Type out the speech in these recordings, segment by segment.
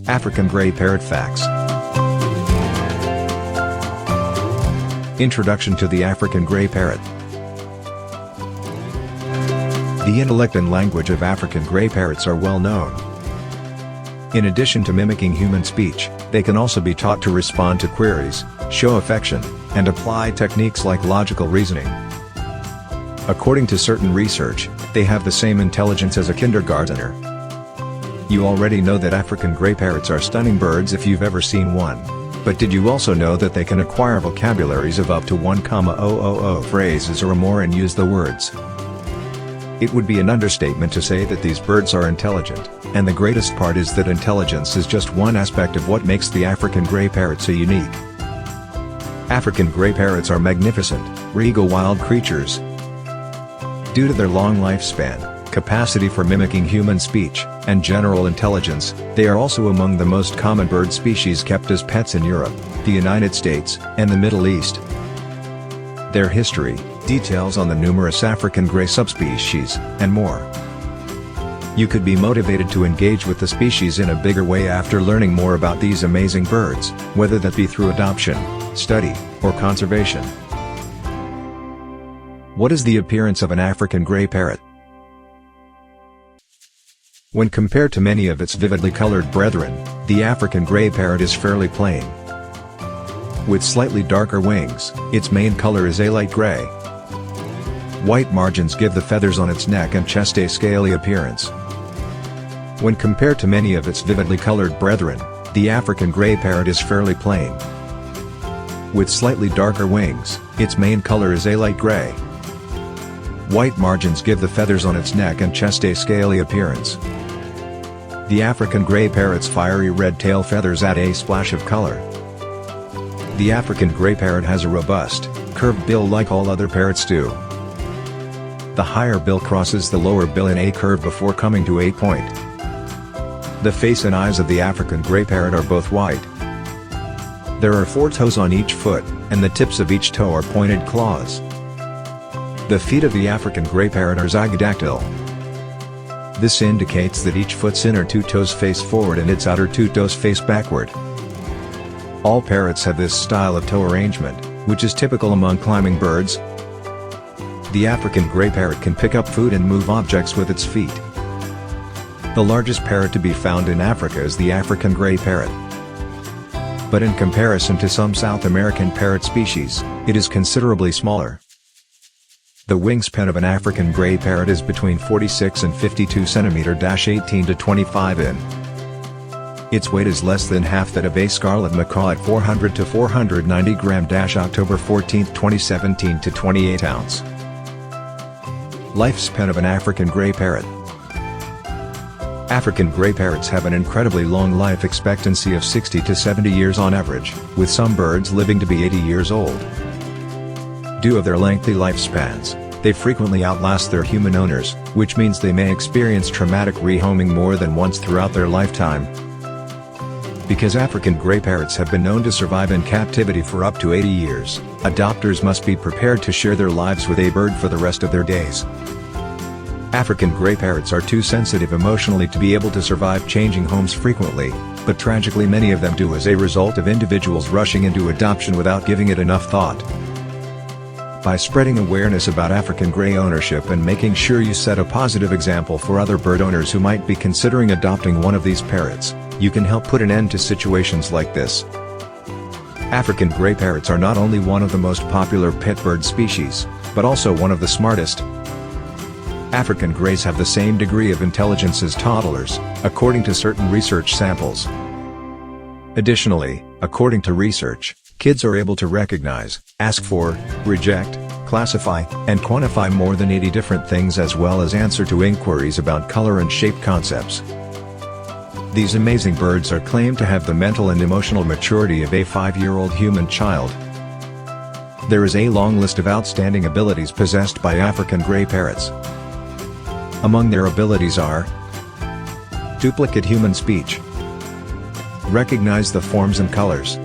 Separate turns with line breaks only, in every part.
African Gray Parrot Facts. Introduction to the African Gray Parrot. The intellect and language of African gray parrots are well known. In addition to mimicking human speech, they can also be taught to respond to queries, show affection, and apply techniques like logical reasoning. According to certain research, they have the same intelligence as a kindergartner. You already know that African gray parrots are stunning birds if you've ever seen one. But did you also know that they can acquire vocabularies of up to 1,000 phrases or more and use the words? It would be an understatement to say that these birds are intelligent, and the greatest part is that intelligence is just one aspect of what makes the African gray parrot so unique. African gray parrots are magnificent, regal wild creatures. Due to their long lifespan, capacity for mimicking human speech, and general intelligence, they are also among the most common bird species kept as pets in Europe, the United States, and the Middle East. Their history, details on the numerous African gray subspecies, and more. You could be motivated to engage with the species in a bigger way after learning more about these amazing birds, whether that be through adoption, study, or conservation. What is the appearance of an African gray parrot? When compared to many of its vividly colored brethren, the African gray parrot is fairly plain. With slightly darker wings, its main color is a light gray. White margins give the feathers on its neck and chest a scaly appearance. When compared to many of its vividly colored brethren, the African gray parrot is fairly plain. With slightly darker wings, its main color is a light gray. White margins give the feathers on its neck and chest a scaly appearance. The African gray parrot's fiery red tail feathers add a splash of color. The African gray parrot has a robust, curved bill like all other parrots do. The higher bill crosses the lower bill in a curve before coming to a point. The face and eyes of the African gray parrot are both white. There are 4 toes on each foot, and the tips of each toe are pointed claws. The feet of the African gray parrot are zygodactyl. This indicates that each foot's inner 2 toes face forward and its outer 2 toes face backward. All parrots have this style of toe arrangement, which is typical among climbing birds. The African gray parrot can pick up food and move objects with its feet. The largest parrot to be found in Africa is the African gray parrot. But in comparison to some South American parrot species, it is considerably smaller. The wingspan of an African gray parrot is between 46 and 52 cm, 18 to 25 in. Its weight is less than half that of a scarlet macaw at 400 to 490 gram. October 14, 2017 to 28 ounce. Lifespan of an African gray parrot. African gray parrots have an incredibly long life expectancy of 60 to 70 years on average, with some birds living to be 80 years old. Due to their lengthy lifespans, they frequently outlast their human owners, which means they may experience traumatic rehoming more than once throughout their lifetime. Because African gray parrots have been known to survive in captivity for up to 80 years, adopters must be prepared to share their lives with a bird for the rest of their days. African gray parrots are too sensitive emotionally to be able to survive changing homes frequently, but tragically many of them do as a result of individuals rushing into adoption without giving it enough thought. By spreading awareness about African gray ownership and making sure you set a positive example for other bird owners who might be considering adopting one of these parrots, you can help put an end to situations like this. African gray parrots are not only one of the most popular pet bird species, but also one of the smartest. African grays have the same degree of intelligence as toddlers, according to certain research samples. Additionally, according to research, kids are able to recognize, ask for, reject, classify, and quantify more than 80 different things as well as answer to inquiries about color and shape concepts. These amazing birds are claimed to have the mental and emotional maturity of a 5-year-old human child. There is a long list of outstanding abilities possessed by African gray parrots. Among their abilities are: duplicate human speech, recognize the forms and colors,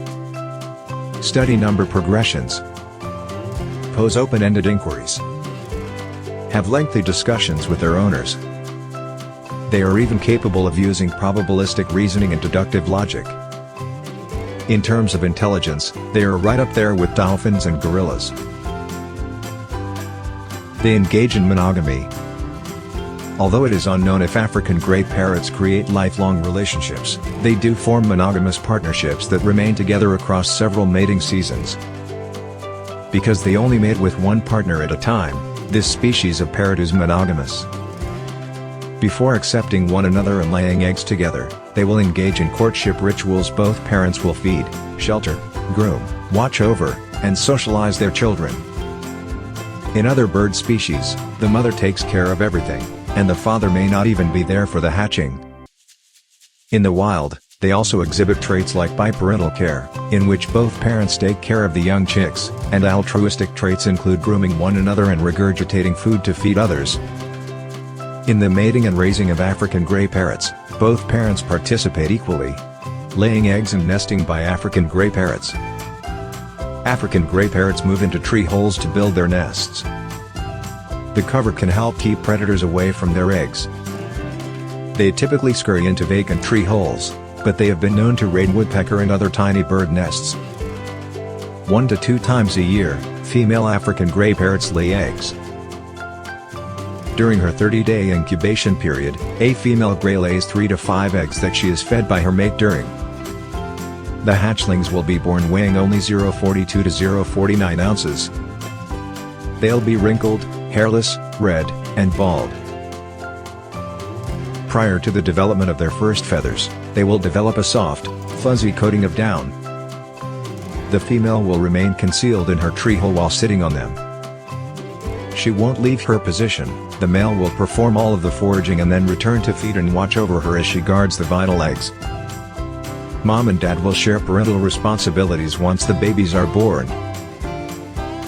study number progressions, pose open-ended inquiries, have lengthy discussions with their owners, They are even capable of using probabilistic reasoning and deductive logic. In terms of intelligence, they are right up there with dolphins and gorillas. They engage in monogamy. Although it is unknown if African gray parrots create lifelong relationships, they do form monogamous partnerships that remain together across several mating seasons. Because they only mate with one partner at a time, this species of parrot is monogamous. Before accepting one another and laying eggs together, they will engage in courtship rituals. Both parents will feed, shelter, groom, watch over, and socialize their children. In other bird species, the mother takes care of everything, and the father may not even be there for the hatching. In the wild, they also exhibit traits like biparental care, in which both parents take care of the young chicks, and altruistic traits include grooming one another and regurgitating food to feed others. In the mating and raising of African gray parrots, both parents participate equally. Laying eggs and nesting by African gray parrots. African gray parrots move into tree holes to build their nests. The cover can help keep predators away from their eggs. They typically scurry into vacant tree holes, but they have been known to raid woodpecker and other tiny bird nests. 1 to 2 times a year, female African gray parrots lay eggs. During her 30-day incubation period, a female gray lays 3 to 5 eggs that she is fed by her mate during. The hatchlings will be born weighing only 0.42 to 0.49 ounces. They'll be wrinkled, hairless, red, and bald. Prior to the development of their first feathers, they will develop a soft, fuzzy coating of down. The female will remain concealed in her tree hole while sitting on them. She won't leave her position. The male will perform all of the foraging and then return to feed and watch over her as she guards the vital eggs. Mom and dad will share parental responsibilities once the babies are born.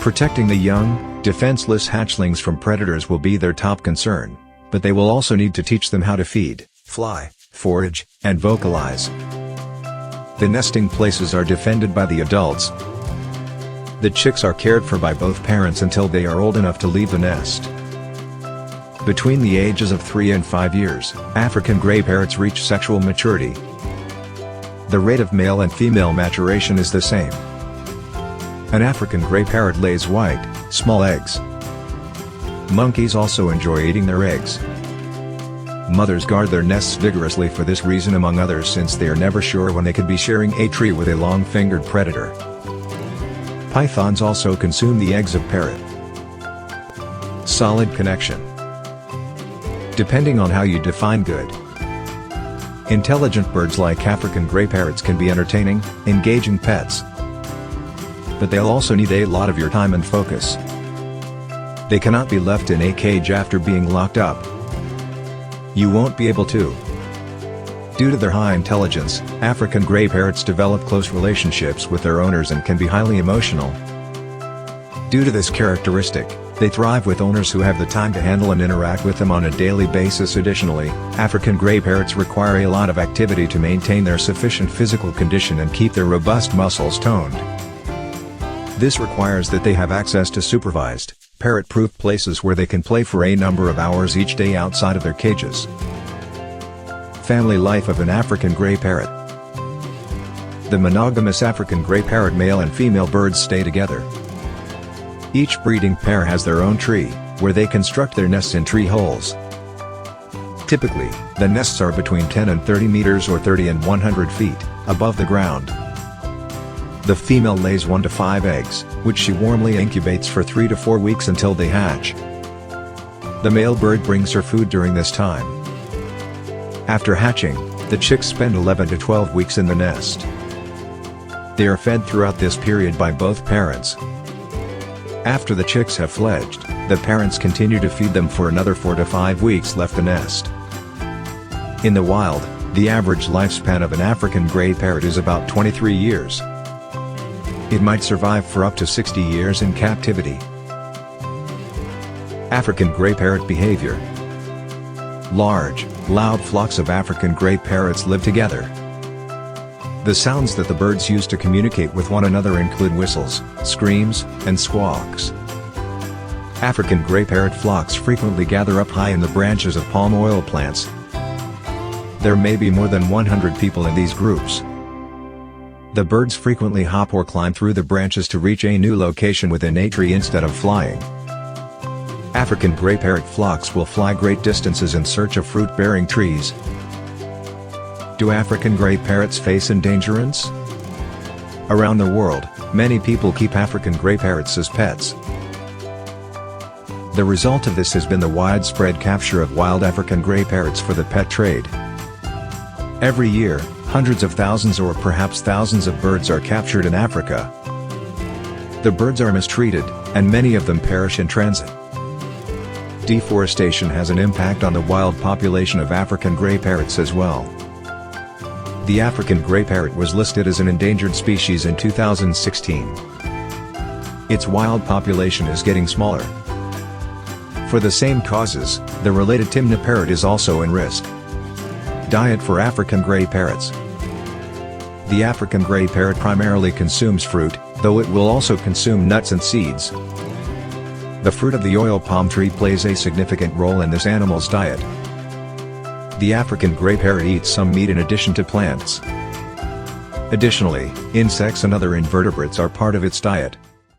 Protecting the young, defenseless hatchlings from predators will be their top concern, but they will also need to teach them how to feed, fly, forage, and vocalize. The nesting places are defended by the adults. The chicks are cared for by both parents until they are old enough to leave the nest. Between the ages of 3 and 5 years, African gray parrots reach sexual maturity. The rate of male and female maturation is the same. An African gray parrot lays white, small eggs. Monkeys also enjoy eating their eggs. Mothers guard their nests vigorously for this reason, among others, since they are never sure when they could be sharing a tree with a long-fingered predator. Pythons also consume the eggs of parrot. Solid connection. Depending on how you define good. Intelligent birds like African gray parrots can be entertaining, engaging pets. But they'll also need a lot of your time and focus. They cannot be left in a cage after being locked up. You won't be able to. Due to their high intelligence, African gray parrots develop close relationships with their owners and can be highly emotional. Due to this characteristic, they thrive with owners who have the time to handle and interact with them on a daily basis. Additionally, African gray parrots require a lot of activity to maintain their sufficient physical condition and keep their robust muscles toned. This requires that they have access to supervised, parrot-proof places where they can play for a number of hours each day outside of their cages. Family life of an African gray parrot. The monogamous African gray parrot male and female birds stay together. Each breeding pair has their own tree, where they construct their nests in tree holes. Typically, the nests are between 10 and 30 meters or 30 and 100 feet, above the ground. The female lays 1 to 5 eggs, which she warmly incubates for 3 to 4 weeks until they hatch. The male bird brings her food during this time. After hatching, the chicks spend 11 to 12 weeks in the nest. They are fed throughout this period by both parents. After the chicks have fledged, the parents continue to feed them for another 4 to 5 weeks left the nest. In the wild, the average lifespan of an African gray parrot is about 23 years. It might survive for up to 60 years in captivity. African gray parrot behavior. Large, loud flocks of African gray parrots live together. The sounds that the birds use to communicate with one another include whistles, screams, and squawks. African gray parrot flocks frequently gather up high in the branches of palm oil plants. There may be more than 100 people in these groups. The birds frequently hop or climb through the branches to reach a new location within a tree instead of flying. African gray parrot flocks will fly great distances in search of fruit-bearing trees. Do African gray parrots face endangerment? Around the world, many people keep African gray parrots as pets. The result of this has been the widespread capture of wild African gray parrots for the pet trade. Every year, hundreds of thousands or perhaps thousands of birds are captured in Africa. The birds are mistreated, and many of them perish in transit. Deforestation has an impact on the wild population of African gray parrots as well. The African gray parrot was listed as an endangered species in 2016. Its wild population is getting smaller. For the same causes, the related Timna parrot is also in risk. Diet for African gray parrots. The African gray parrot primarily consumes fruit, though it will also consume nuts and seeds. The fruit of the oil palm tree plays a significant role in this animal's diet. The African gray parrot eats some meat in addition to plants. Additionally, insects and other invertebrates are part of its diet.